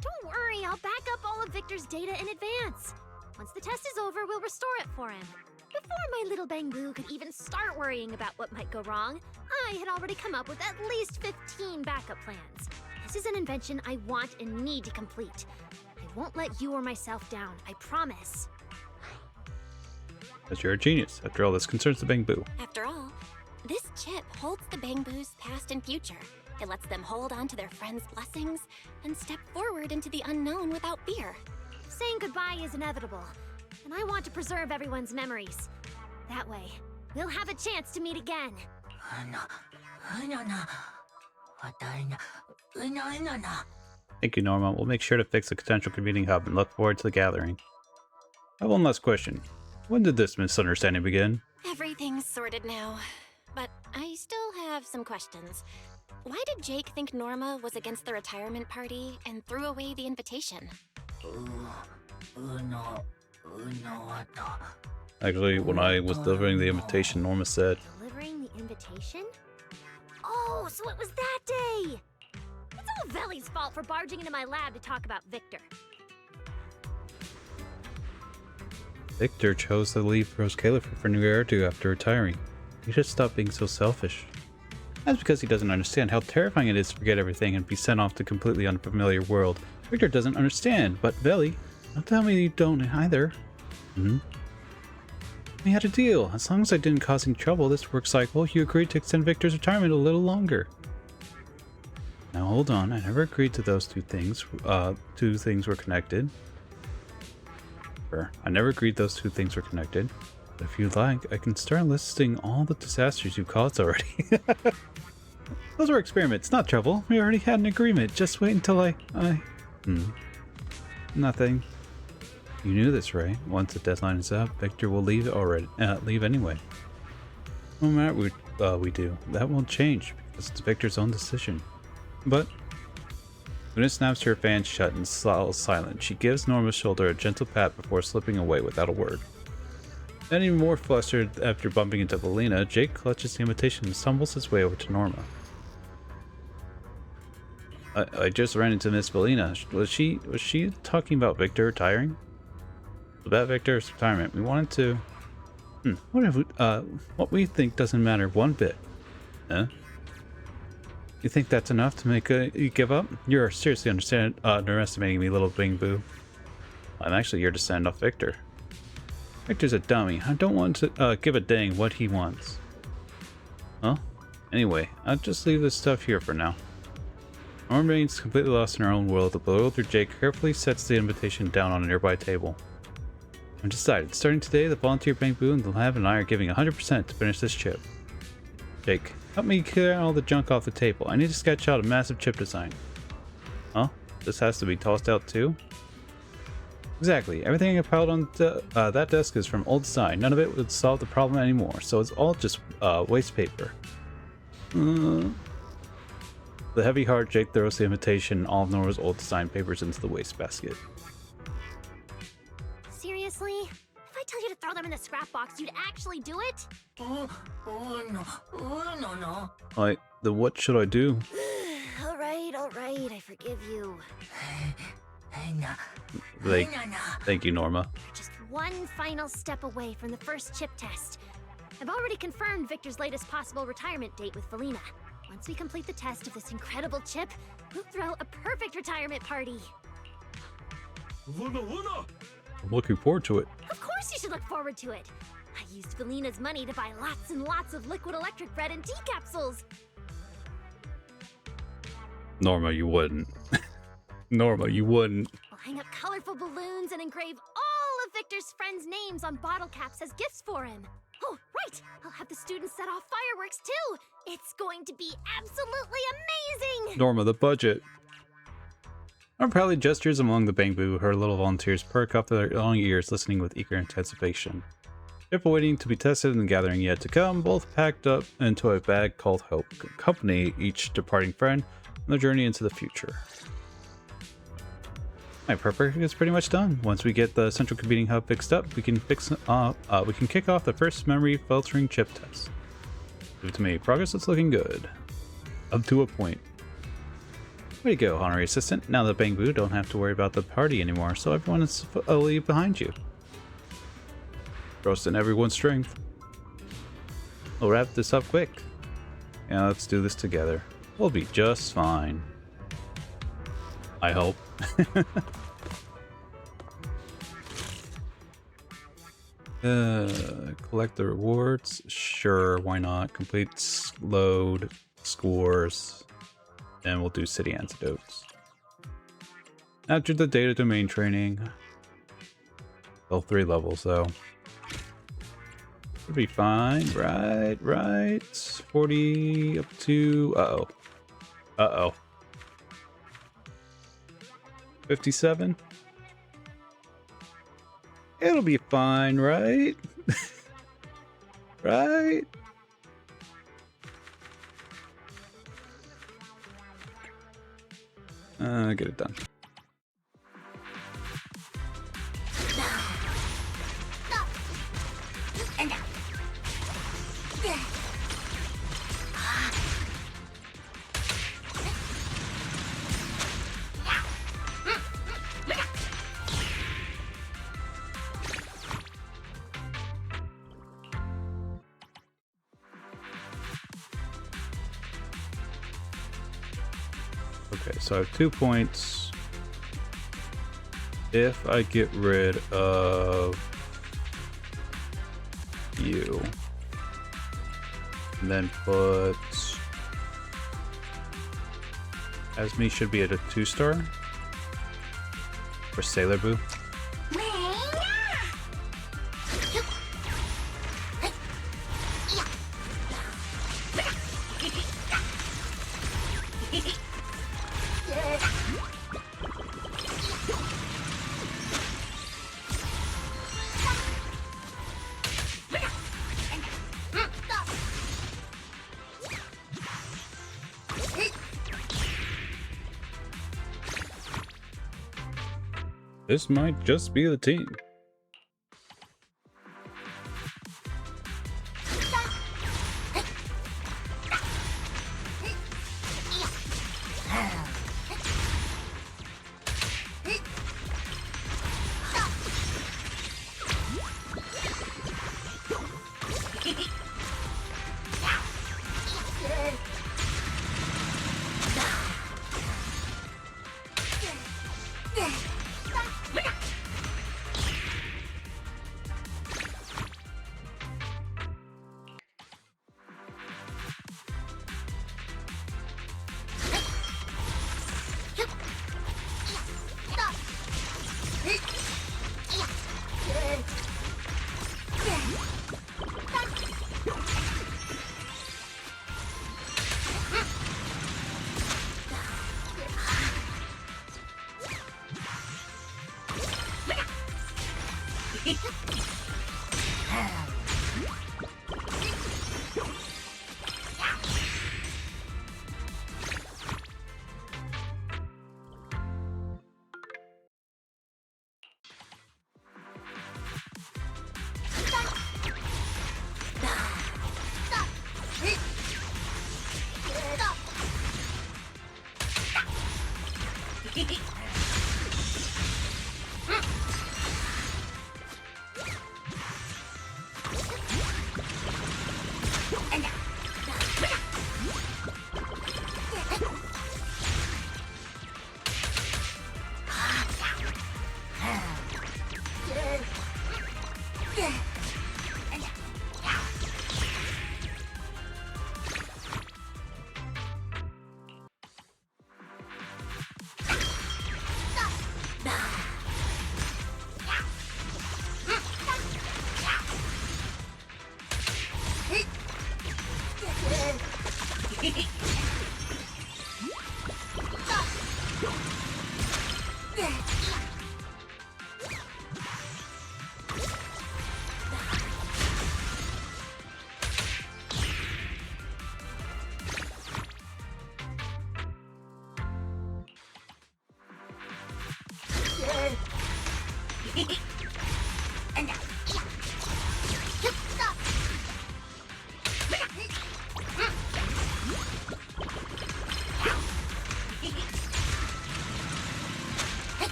Don't worry, I'll back up all of Victor's data in advance. Once the test is over, we'll restore it for him. Before my little Bangboo could even start worrying about what might go wrong, I had already come up with at least 15 backup plans. This is an invention I want and need to complete. I won't let you or myself down, I promise. Because you're a genius. After all, this concerns the Bangboo. After all, this chip holds the Bangboo's past and future. It lets them hold on to their friends' blessings and step forward into the unknown without fear. Saying goodbye is inevitable, and I want to preserve everyone's memories. That way, we'll have a chance to meet again. Thank you, Norma. We'll make sure to fix the central computing hub and look forward to the gathering. I have one last question. When did this misunderstanding begin? Everything's sorted now, but I still have some questions. Why did Jake think Norma was against the retirement party and threw away the invitation? Actually, when I was delivering the invitation, Norma said, Delivering the invitation? Oh, so it was that day! It's all Veli's fault for barging into my lab to talk about Victor. Victor chose to leave Rose Caliph for new hairdo after retiring. He should stop being so selfish. That's because he doesn't understand how terrifying it is to forget everything and be sent off to a completely unfamiliar world. Victor doesn't understand, but Veli, don't tell me you don't either. We had a deal. As long as I didn't cause any trouble this work cycle, you agreed to extend Victor's retirement a little longer. Now hold on, I never agreed to those two things. Two things were connected. I never agreed those two things were connected. But if you'd like, I can start listing all the disasters you've caused already. Those were experiments, not trouble. We already had an agreement. Just wait until Nothing. You knew this, right? Once the deadline is up, Victor will leave anyway. No matter what we do, that won't change because it's Victor's own decision. But Luna snaps her fan shut and falls silent. She gives Norma's shoulder a gentle pat before slipping away without a word. Then, even more flustered after bumping into Valina, Jake clutches the invitation and stumbles his way over to Norma. I just ran into Miss Valina. Was she talking about Victor retiring? About Victor's retirement. We wanted to... What we think doesn't matter one bit. Huh? You think that's enough to make you give up? You're seriously underestimating me, little bangboo. I'm actually your descendant off Victor. Victor's a dummy. I don't want to give a dang what he wants. Well, anyway, I'll just leave this stuff here for now. Norma remains completely lost in her own world. The bewildered Jake carefully sets the invitation down on a nearby table. I've decided, starting today, the volunteer bangboo and the lab and I are giving 100% to finish this chip. Jake, help me clear all the junk off the table. I need to sketch out a massive chip design. Huh? This has to be tossed out too? Exactly. Everything I piled on that desk is from old design. None of it would solve the problem anymore, so it's all just waste paper. The heavy heart, Jake throws the invitation and all of Nora's old design papers into the wastebasket. Seriously? If I tell you to throw them in the scrap box, you'd actually do it? No. Then what should I do? All right, I forgive you. Thank you, Norma. Just one final step away from the first chip test. I've already confirmed Victor's latest possible retirement date with Felina. Once we complete the test of this incredible chip, we'll throw a perfect retirement party. I'm looking forward to it. Of course you should look forward to it. I used Felina's money to buy lots and lots of liquid electric bread and tea capsules. Norma, you wouldn't. Norma, you wouldn't. We'll hang up colorful balloons and engrave all of Victor's friends' names on bottle caps as gifts for him. Oh, right! I'll have the students set off fireworks too! It's going to be absolutely amazing! Norma, the budget. Our proudly gestures among the bangboo, her little volunteers perk up their long ears, listening with eager anticipation. Chip waiting to be tested and the gathering yet to come, both packed up into a bag called Hope, accompany each departing friend on their journey into the future. My prep work is pretty much done. Once we get the central computing hub fixed up, we can kick off the first memory filtering chip test. Give it to me. Progress is looking good. Up to a point. Way to go, honorary assistant. Now the bangboo don't have to worry about the party anymore, so everyone is fully behind you. Trust in everyone's strength. We'll wrap this up quick. Yeah, let's do this together. We'll be just fine. I hope. Collect the rewards. Sure, why not? Complete load scores. And we'll do city antidotes. After the data domain training. Still 3 levels though. Should be fine. Right. 40 up to. Uh-oh. 57. It'll be fine, right? Right? Get it done. Okay, so I have 2 points. If I get rid of you, and then put Esme should be at a 2-star, or Sailor Boo. This might just be the team.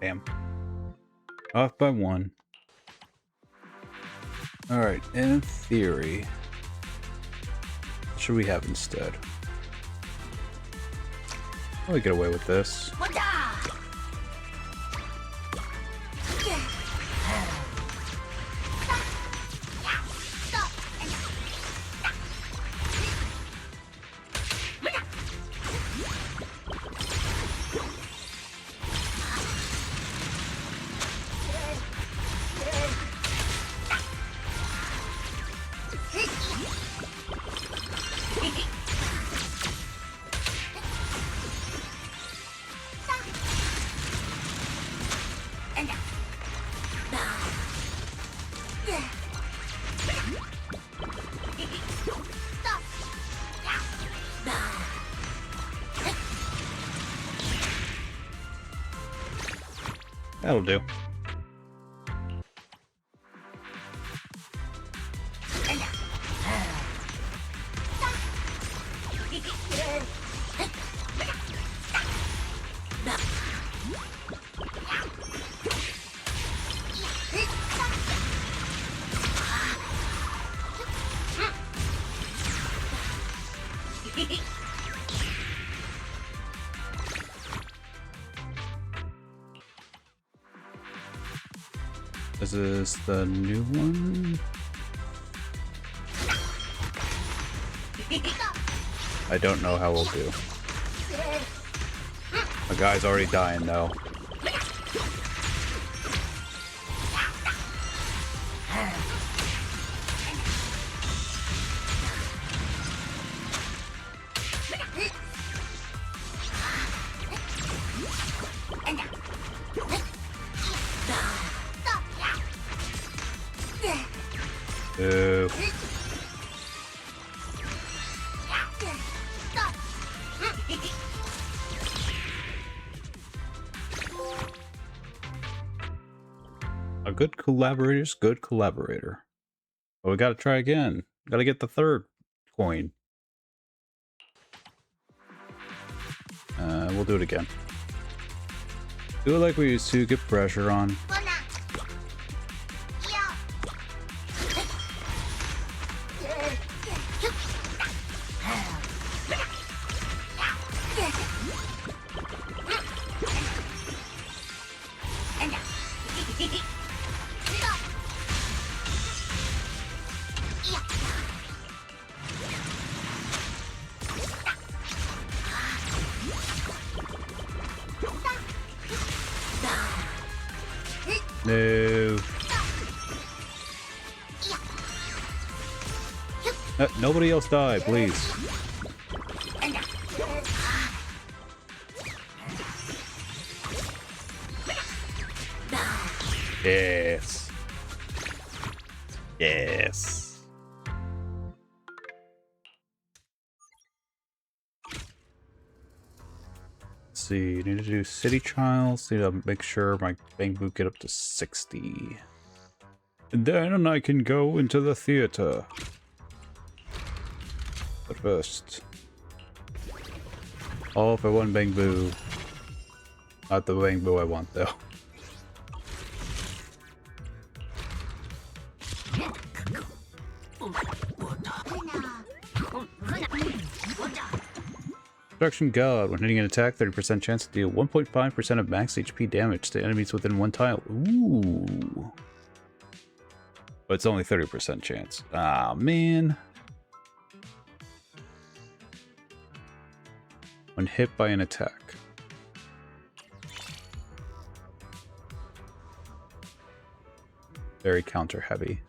Bam. Off by one. Alright, in theory, what should we have instead? I'll get away with this. That'll do. Is this the new one? I don't know how we'll do. My guy's already dying though. Ooh. A good collaborator's good collaborator. But we gotta try again. Gotta get the third coin. We'll do it again. Do it like we used to, get pressure on. No. Nobody else die, please. Yes. Yes. Let's see, need to do city trials. Need to make sure my bangboo get up to 60. And then I can go into the theater. But first, all for one bangboo. Not the bangboo I want though. Destruction God. When hitting an attack, 30% chance to deal 1.5% of max HP damage to enemies within one tile. Ooh. But it's only 30% chance. Ah, man. When hit by an attack. Very counter heavy.